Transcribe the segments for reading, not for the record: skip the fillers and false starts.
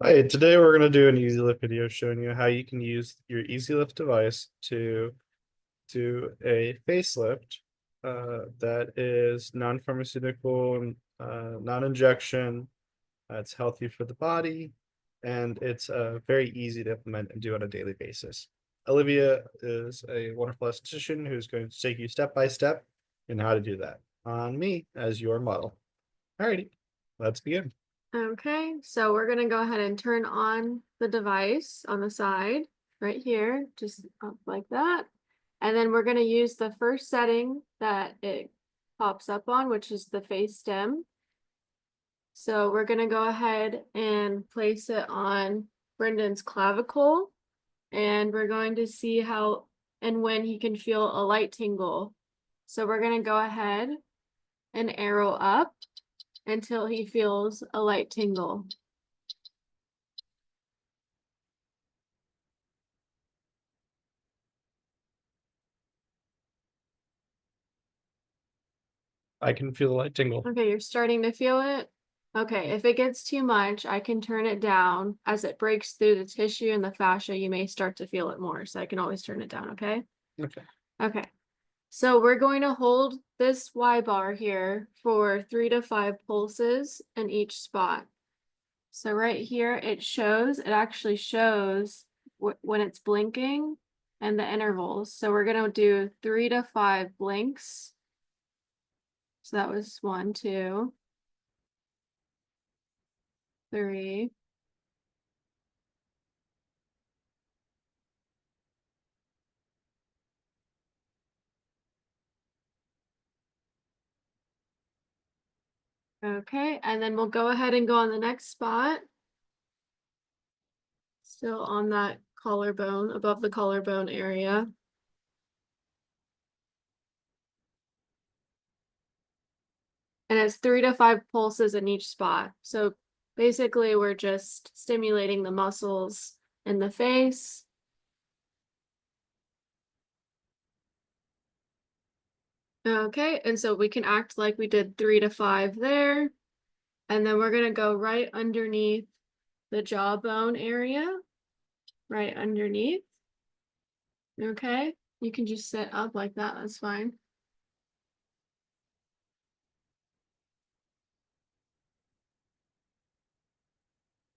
Hi, today we're going to do an Ezzilift video showing you how you can use your Ezzilift device to do a facelift that is non-pharmaceutical, non-injection. It's healthy for the body, and it's very easy to implement and do on a daily basis. Olivia is a wonderful esthetician who's going to take you step by step in how to do that on me as your model. Alrighty, let's begin. Okay, so we're gonna go ahead and turn on the device on the side right here, just up like that. And then we're gonna use the first setting that it pops up on, which is the face stem. So we're gonna go ahead and place it on Brendan's clavicle, and we're going to see how and when he can feel a light tingle. So we're gonna go ahead and arrow up until he feels a light tingle. I can feel the light tingle. Okay, you're starting to feel it? Okay, if it gets too much, I can turn it down. As it breaks through the tissue and the fascia, you may start to feel it more. So I can always turn it down, okay? Okay. Okay. So we're going to hold this Y bar here for 3 to 5 pulses in each spot. So right here, it actually shows when it's blinking and the intervals. So we're going to do 3 to 5 blinks. So that was 1, 2, 3. Okay, and then we'll go ahead and go on the next spot. Still on that collarbone, above the collarbone area. And it's 3 to 5 pulses in each spot. So basically we're just stimulating the muscles in the face. Okay, and so we can act like we did 3 to 5 there. And then we're gonna go right underneath the jawbone area, right underneath. Okay, you can just sit up like that, that's fine.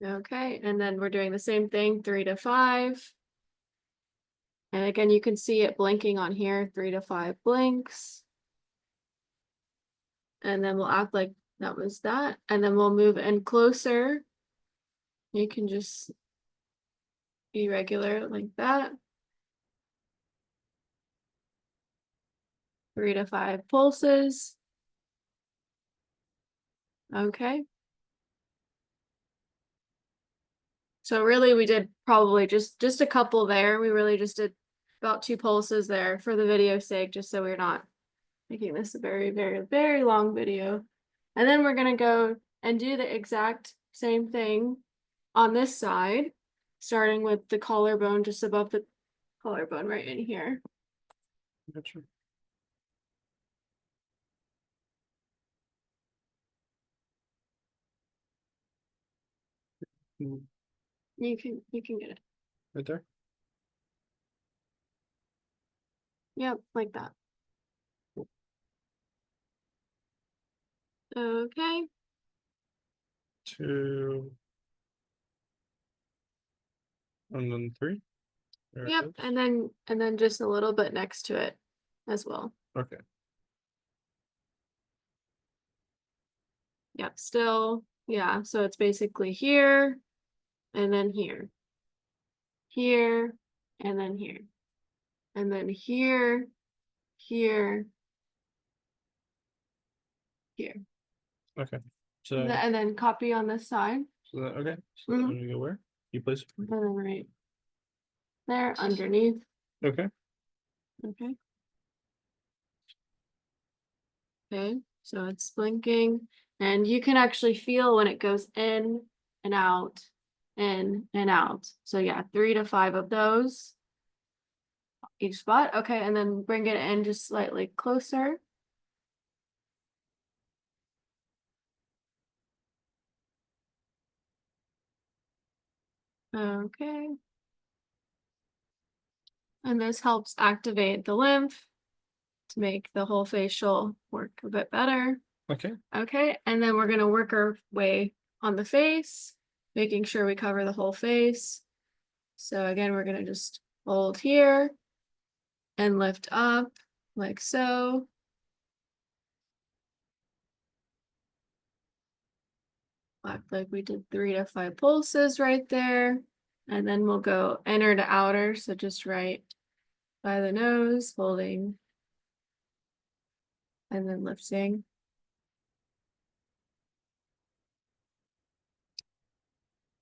Okay, and then we're doing the same thing, 3 to 5. And again, you can see it blinking on here, 3 to 5 blinks. And then we'll act like that was that. And then we'll move in closer. You can just be regular like that. 3 to 5 pulses. Okay. So really we did probably just a couple there. We really just did about 2 pulses there for the video's sake, just so we're not making this a very, very, very long video. And then we're gonna go and do the exact same thing on this side, starting with the collarbone just above the collarbone right in here. Gotcha. You can get it. Right there. Yep, like that. Okay. 2, and then 3. There it Yep, is. and then just a little bit next to it as well. Okay. Yep, still, yeah, so it's basically here and then here. Here and then here. And then here, here, here. Okay. So, And then copy on this side. okay. So then we go where? You place it. And then right there underneath. Okay. Okay. Okay, so it's blinking. And you can actually feel when it goes in and out, in and out. So yeah, 3 to 5 of those each spot. Okay, and then bring it in just slightly closer. Okay. And this helps activate the lymph to make the whole facial work a bit better. Okay. Okay, and then we're gonna work our way on the face, making sure we cover the whole face. So again, we're gonna just hold here and lift up like so. Act like we did 3 to 5 pulses right there. And then we'll go inner to outer. So just right by the nose, holding and then lifting.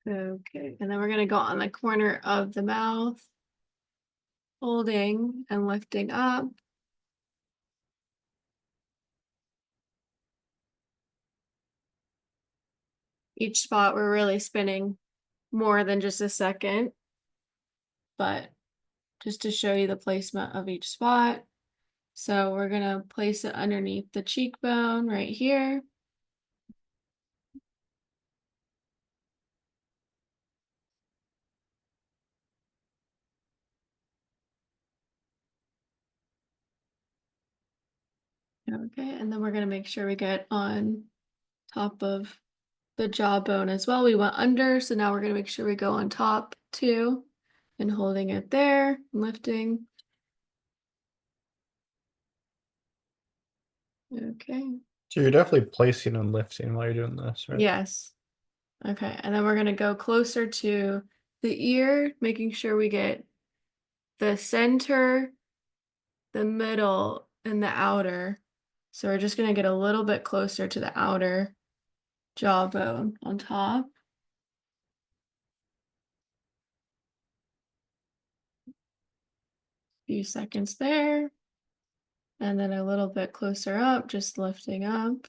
Okay, and then we're gonna go on the corner of the mouth, holding and lifting up. Each spot we're really spinning more than just a second, but just to show you the placement of each spot. So we're gonna place it underneath the cheekbone right here. Okay, and then we're gonna make sure we get on top of the jawbone as well. We went under, so now we're gonna make sure we go on top too, and holding it there, lifting. Okay. So you're definitely placing and lifting while you're doing this, right? Yes. Okay, and then we're gonna go closer to the ear, making sure we get the center, the middle, and the outer. So we're just gonna get a little bit closer to the outer jawbone on top. Few seconds there. And then a little bit closer up, just lifting up.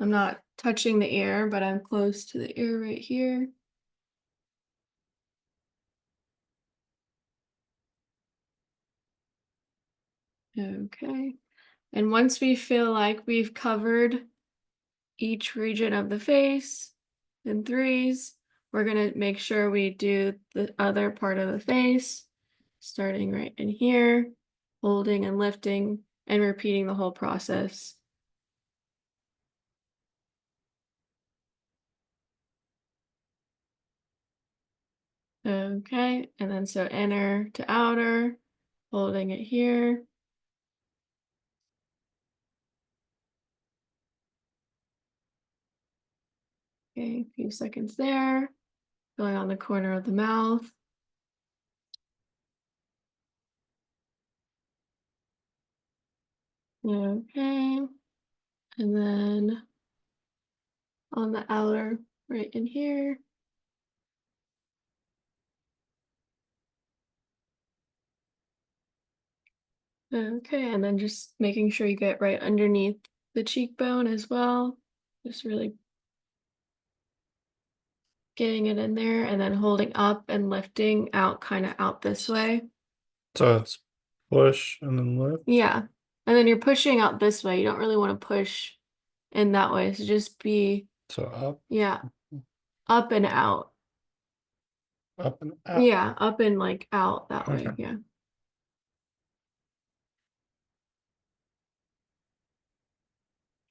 I'm not touching the ear, but I'm close to the ear right here. Okay. And once we feel like we've covered each region of the face in threes, we're going to make sure we do the other part of the face, starting right in here, holding and lifting and repeating the whole process. Okay, and then so inner to outer, holding it here. Okay, a few seconds there. Going on the corner of the mouth. Okay, and then on the outer, right in here. Okay, and then just making sure you get right underneath the cheekbone as well. Just really getting it in there and then holding up and lifting out, kind of out this way. So it's push and then lift. Yeah, and then you're pushing out this way. You don't really want to push in that way. So just be, So up, yeah, up and out. up and out. Yeah, up and like out that way. Okay. Yeah.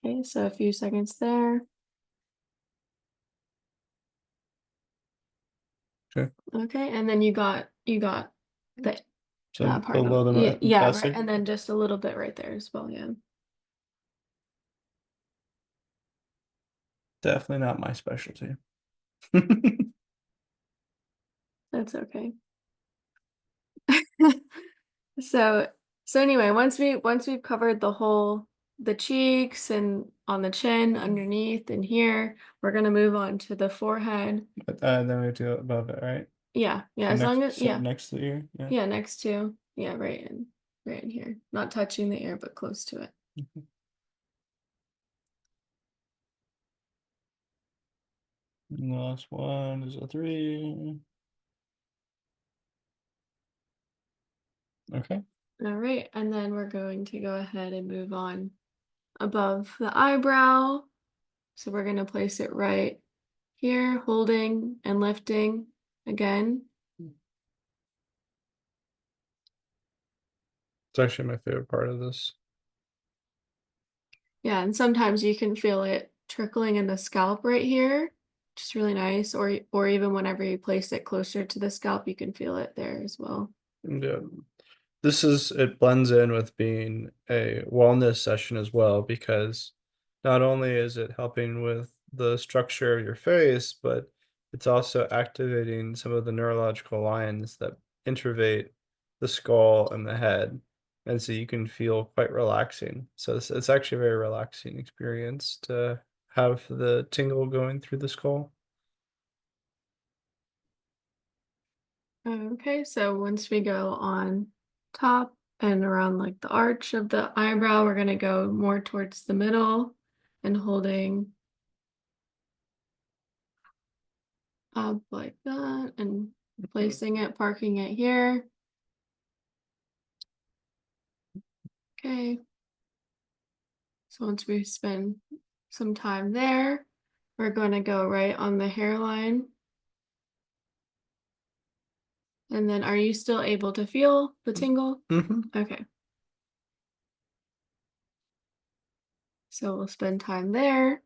Okay, so a few seconds there. Okay. Okay, and then you got the So that part below of the yeah, right, message. and then just a little bit right there as well. Yeah. Definitely not my specialty. That's okay. So anyway, once we've covered the cheeks and on the chin underneath and here, we're gonna move on to the forehead. But then we do it above it, right? Yeah, So as long as so next to the ear. Yeah. yeah, next to right in here. Not touching the ear, but close to it. And the last one is a 3. Okay. All right, and then we're going to go ahead and move on above the eyebrow. So we're going to place it right here, holding and lifting again. It's actually my favorite part of this. Yeah, and sometimes you can feel it trickling in the scalp right here, which is really nice. Or even whenever you place it closer to the scalp, you can feel it there as well. Yeah. It blends in with being a wellness session as well, because not only is it helping with the structure of your face, but it's also activating some of the neurological lines that innervate the skull and the head. And so you can feel quite relaxing. So it's actually a very relaxing experience to have the tingle going through the skull. Okay, so once we go on top and around like the arch of the eyebrow, we're gonna go more towards the middle and holding up like that and placing it, parking it here. Okay. So once we spend some time there, we're going to go right on the hairline. And then are you still able to feel the tingle? Mm-hmm. Okay. So we'll spend time there.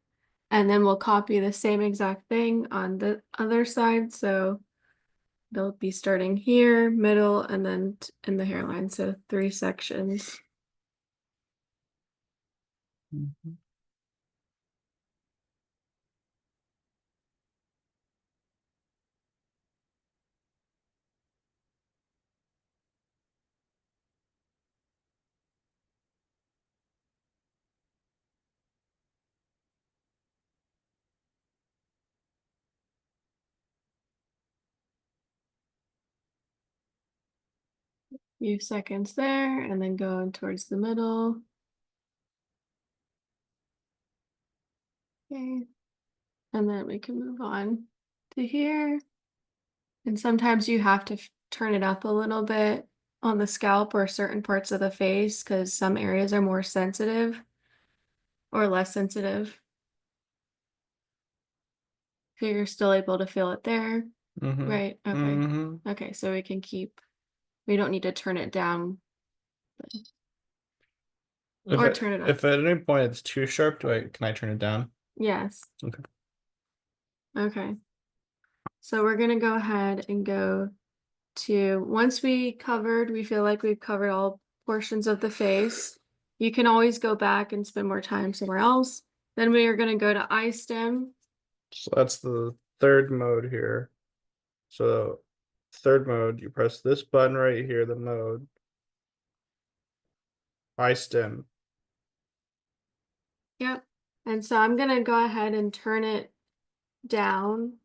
And then we'll copy the same exact thing on the other side. So they'll be starting here, middle, and then in the hairline. So 3 sections. Mm-hmm. Few seconds there, and then going towards the middle. Okay. And then we can move on to here. And sometimes you have to turn it up a little bit on the scalp or certain parts of the face because some areas are more sensitive or less sensitive. So you're still able to feel it there. Mm-hmm. Right. Okay. Mm-hmm. Okay. So we don't need to turn it down or turn it up. If at any point it's too sharp, can I turn it down? Yes. Okay. Okay. So we're going to go ahead and go to once we feel like we've covered all portions of the face. You can always go back and spend more time somewhere else. Then we are going to go to eye stem. So that's the third mode here. So third mode, you press this button right here, the mode, eye stem. Yep. And so I'm going to go ahead and turn it down.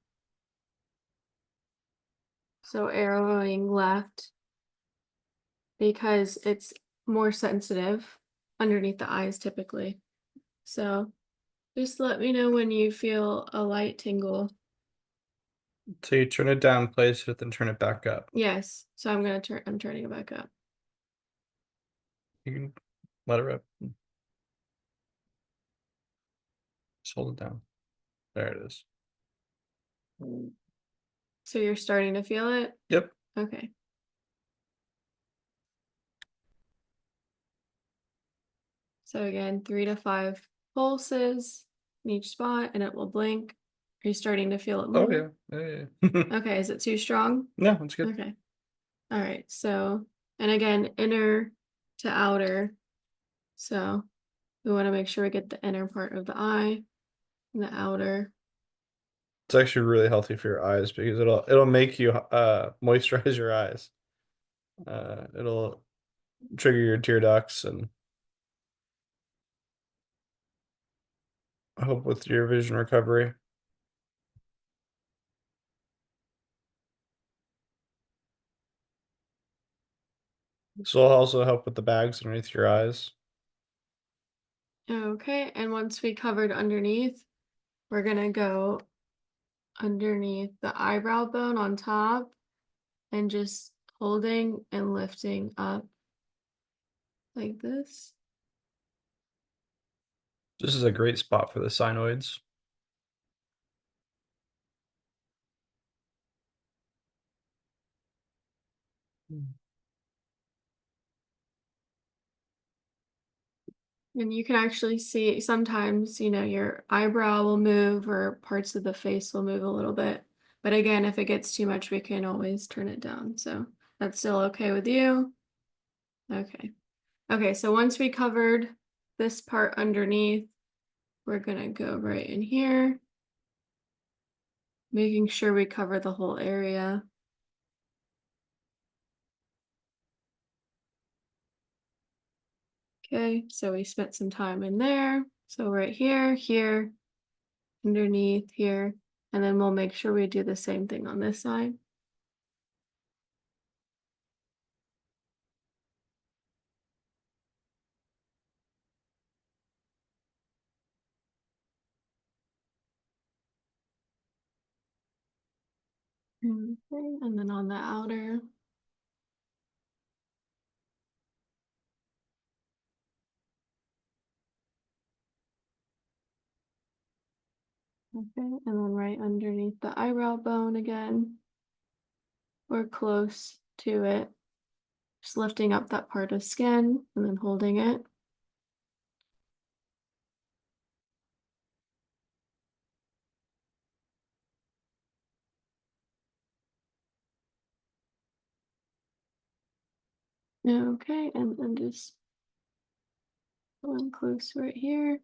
So arrowing left because it's more sensitive underneath the eyes typically. So just let me know when you feel a light tingle. So you turn it down, place it, then turn it back up. Yes. So I'm turning it back up. You can let it rip. Just hold it down. There it is. So you're starting to feel it? Yep. Okay. So again, 3 to 5 pulses in each spot and it will blink. Are you starting to feel it Oh more? yeah. Yeah. Okay, is it too strong? No, it's good. Okay. All right. So, and again, inner to outer. So we want to make sure we get the inner part of the eye and the outer. It's actually really healthy for your eyes because it'll make you moisturize your eyes. It'll trigger your tear ducts and help with your vision recovery. This will also help with the bags underneath your eyes. Okay. And once we covered underneath, we're going to go underneath the eyebrow bone on top and just holding and lifting up like this. This is a great spot for the sinoids. And you can actually see sometimes, your eyebrow will move or parts of the face will move a little bit. But again, if it gets too much, we can always turn it down. So that's still okay with you? Okay. Okay, so once we covered this part underneath, we're gonna go right in here, making sure we cover the whole area. Okay, so we spent some time in there. So right here, here, underneath here, and then we'll make sure we do the same thing on this side. Okay, and then on the outer. Okay, and then right underneath the eyebrow bone again. We're close to it. Just lifting up that part of skin and then holding it. Okay, and then just going close right here.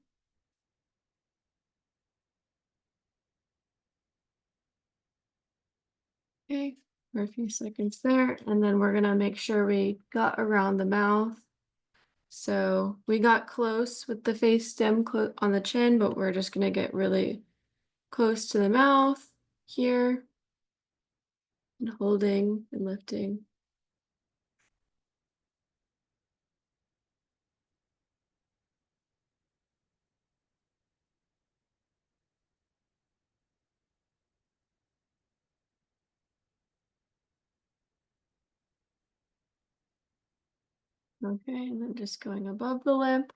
Okay, for a few seconds there, and then we're gonna make sure we got around the mouth. So we got close with the face stem on the chin, but we're just gonna get really close to the mouth here and holding and lifting. Okay, and then just going above the lip.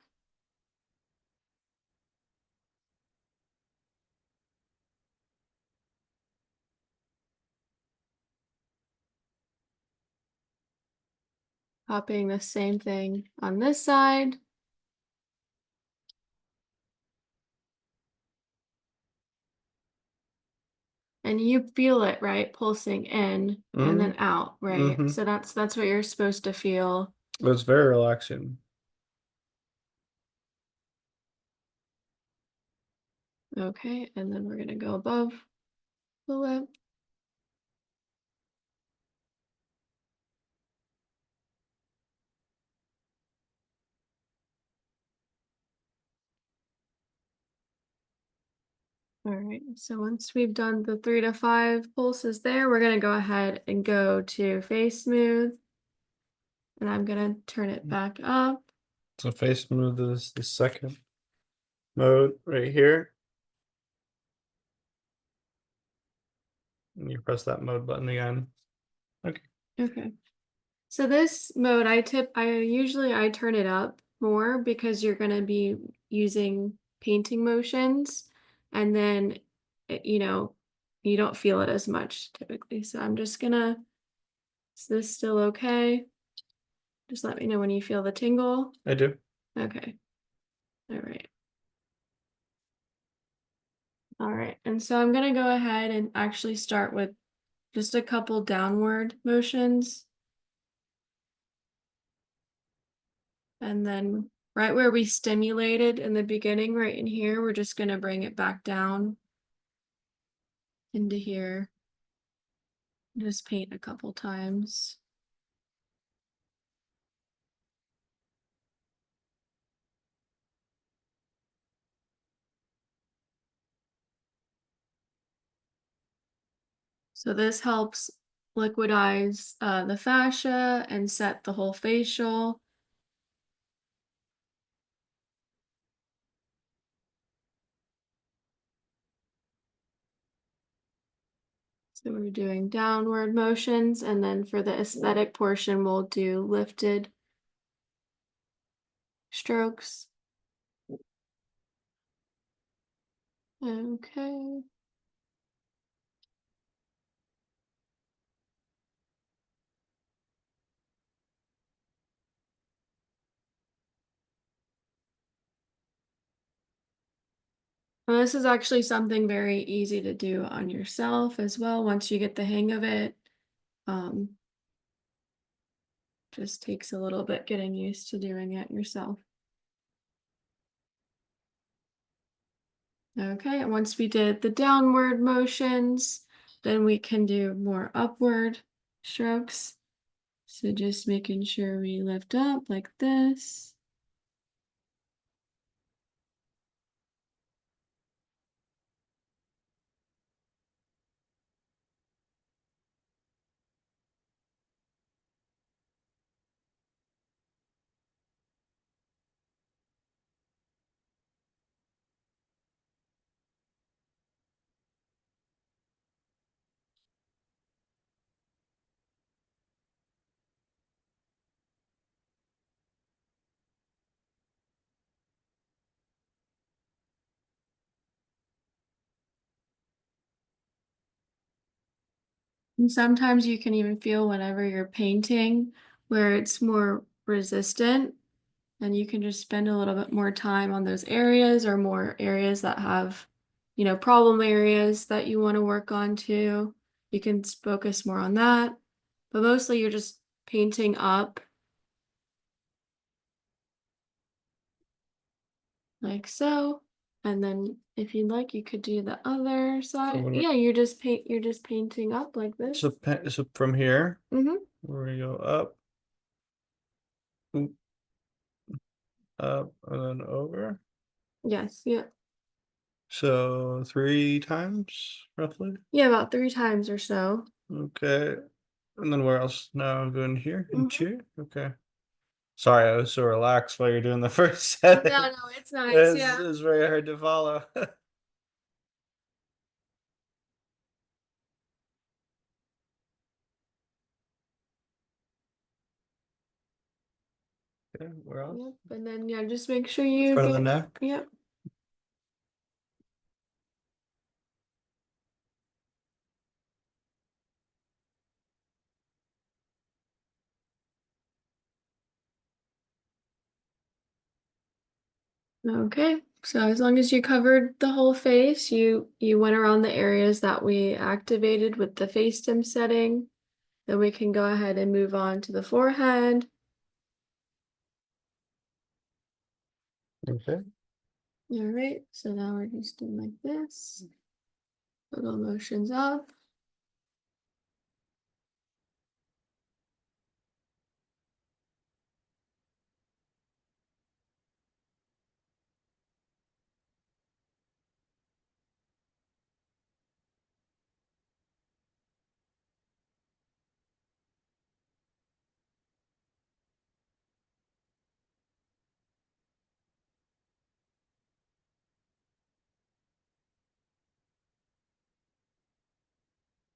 Copying the same thing on this side. And you feel it, right? Pulsing in and then out, right? Mm-hmm. So that's what you're supposed to feel. It's very relaxing. Okay, and then we're gonna go above the lip. All right, so once we've done the 3 to 5 pulses there, we're gonna go ahead and go to face smooth. And I'm gonna turn it back up. So face smooth is the second mode right here. And you press that mode button again. Okay. Okay. So this mode, I usually turn it up more because you're gonna be using painting motions, and then you don't feel it as much typically. So I'm just gonna. Is this still okay? Just let me know when you feel the tingle. I do. Okay. All right. All right. And so I'm gonna go ahead and actually start with just a couple downward motions. And then right where we stimulated in the beginning, right in here, we're just going to bring it back down into here. Just paint a couple times. So this helps liquidize the fascia and set the whole facial. So we're doing downward motions, and then for the aesthetic portion, we'll do lifted strokes. Okay. Well, this is actually something very easy to do on yourself as well once you get the hang of it. Um, just takes a little bit getting used to doing it yourself. Okay, and once we did the downward motions, then we can do more upward strokes. So just making sure we lift up like this. And sometimes you can even feel whenever you're painting where it's more resistant, and you can just spend a little bit more time on those areas or more areas that have, problem areas that you want to work on too. You can focus more on that, but mostly you're just painting up like so. And then if you'd like, you could do the other side. when Yeah, you're just painting up like this. So from here, Mm-hmm. we're gonna go up, oop, up, and then over. Yes, yeah. So 3 times roughly. Yeah, about 3 times or so. Okay. And then where else? Now I'm going here and Mhm. here. Okay. Sorry, I was so relaxed while you're doing the first No, setting. no, it's nice. Yeah. It's very hard to follow. Okay, where else? Yep. And then yeah, just make sure you Front of the get. neck. Yep. Okay. So as long as you covered the whole face, you went around the areas that we activated with the face stem setting, then we can go ahead and move on to the forehead. Okay. All right. So now we're just doing like this. Little motions up.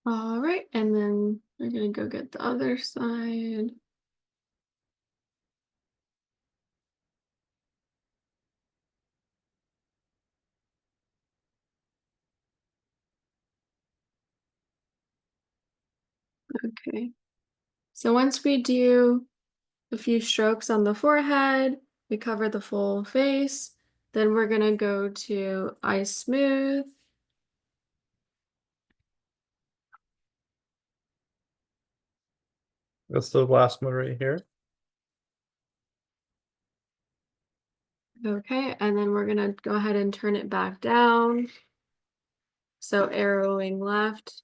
All right. And then we're gonna go get the other side. Okay. So once we do a few strokes on the forehead, we cover the full face, then we're gonna go to eye smooth. That's the last one right here. Okay, and then we're gonna go ahead and turn it back down. So arrowing left.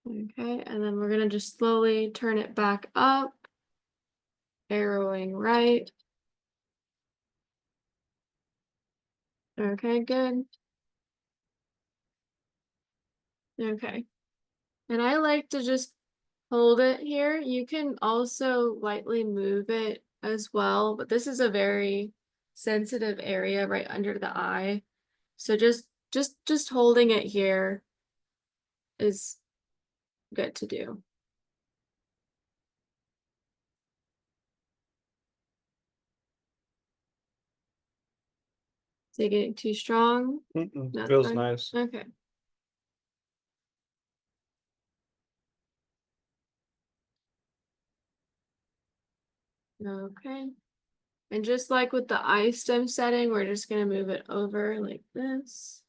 Okay, and then we're gonna just slowly turn it back up, arrowing right. Okay, good. Okay. And I like to just hold it here. You can also lightly move it as well, but this is a very sensitive area right under the eye. So just holding it here is good to do. Is it getting too strong? That's Feels fine. nice. Okay. Okay. And just like with the eye stem setting, we're just gonna move it over like this.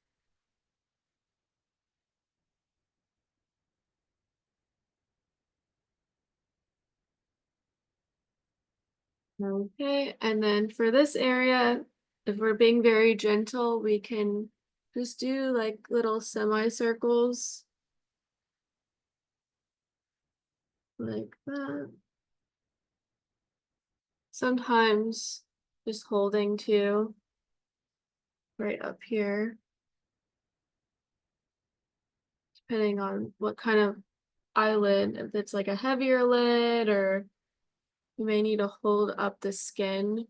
Okay, and then for this area, if we're being very gentle, we can just do like little semicircles. Like that. Sometimes just holding to right up here, depending on what kind of eyelid, if it's like a heavier lid, or you may need to hold up the skin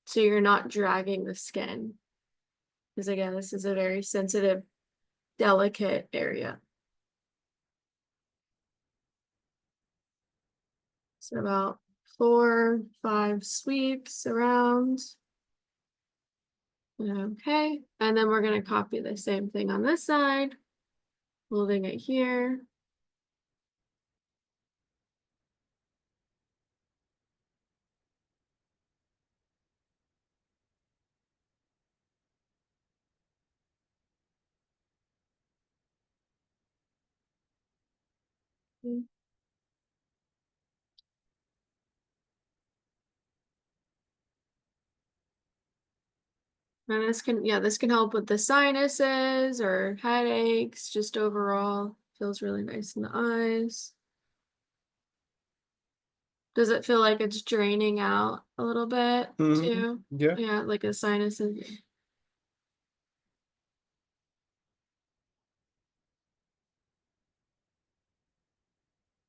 so you're not dragging the skin. Because again, this is a very sensitive, delicate area. So about 4, 5 sweeps around. Okay, and then we're going to copy the same thing on this side, holding it here. And this can, yeah, this can help with the sinuses or headaches, just overall feels really nice in the eyes. Does it feel like it's draining out a little bit too? Yeah. Yeah, like a sinus. Okay,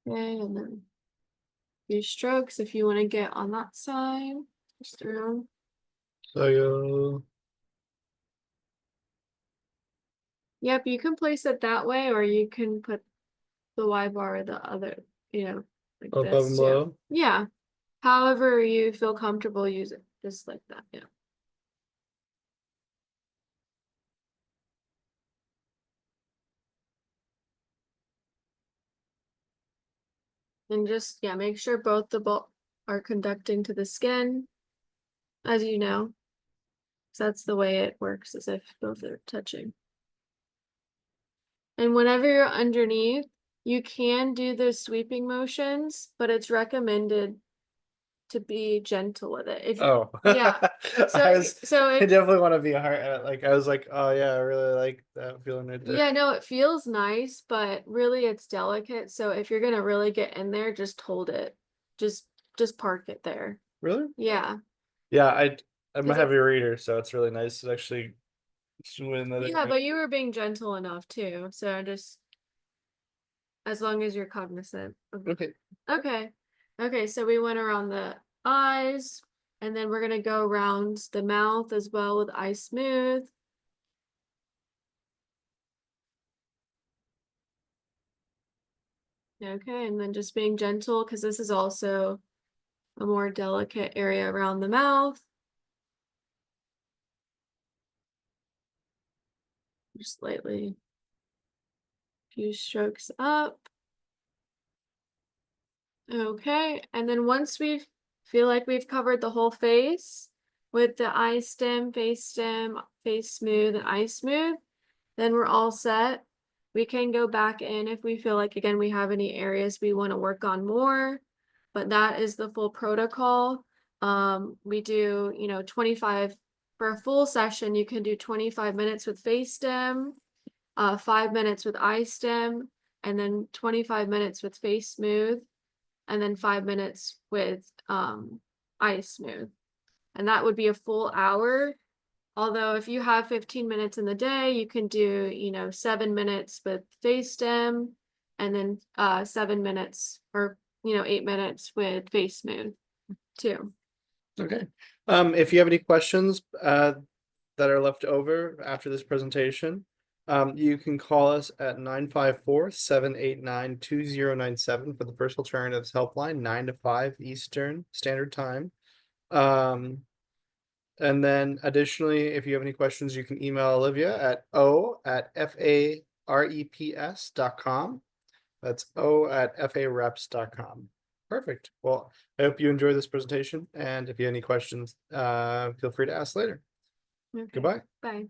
and then a few strokes if you want to get on that side, just around. So Yep, you can place it that way, or you can put the Y bar the other, like above this and too. below. Yeah, however you feel comfortable using, just like that. Yeah. And just, yeah, make sure both the bolt are conducting to the skin, as you know. So that's the way it works, as if both are touching. And whenever you're underneath, you can do the sweeping motions, but it's recommended to be gentle with it. If Oh, yeah. I definitely want to be a heart. Like I was like, oh yeah, I really like that feeling right there. Yeah, no, it feels nice, but really it's delicate. So if you're gonna really get in there, just hold it. Just just park it there. Really? Yeah. Yeah, I'm a 'Cause it, heavy reader, so it's really nice to actually swim that yeah, area. but you were being gentle enough too. So just as long as you're cognizant of it. Okay. Okay. Okay, so we went around the eyes, and then we're gonna go around the mouth as well with Eye Smooth. Okay, and then just being gentle because this is also a more delicate area around the mouth. Just slightly, few strokes up. Okay, and then once we feel like we've covered the whole face with the eye stem, face smooth, and eye smooth, then we're all set. We can go back in if we feel like, again, we have any areas we want to work on more, but that is the full protocol. We do, 25 for a full session, you can do 25 minutes with face stem, 5 minutes with eye stem, and then 25 minutes with face smooth, and then 5 minutes with eye smooth. And that would be a full hour. Although if you have 15 minutes in the day, you can do, 7 minutes with face stem, and then 7 minutes or 8 minutes with face smooth too. Okay. If you have any questions that are left over after this presentation, you can call us at 954-789-2097 for the First Alternatives Helpline, 9 to 5 Eastern Standard Time. And then additionally, if you have any questions, you can email Olivia at o@fareps.com. That's o@fareps.com. Perfect. Well, I hope you enjoy this presentation, and if you have any questions, feel free to ask later. Okay, Goodbye. bye.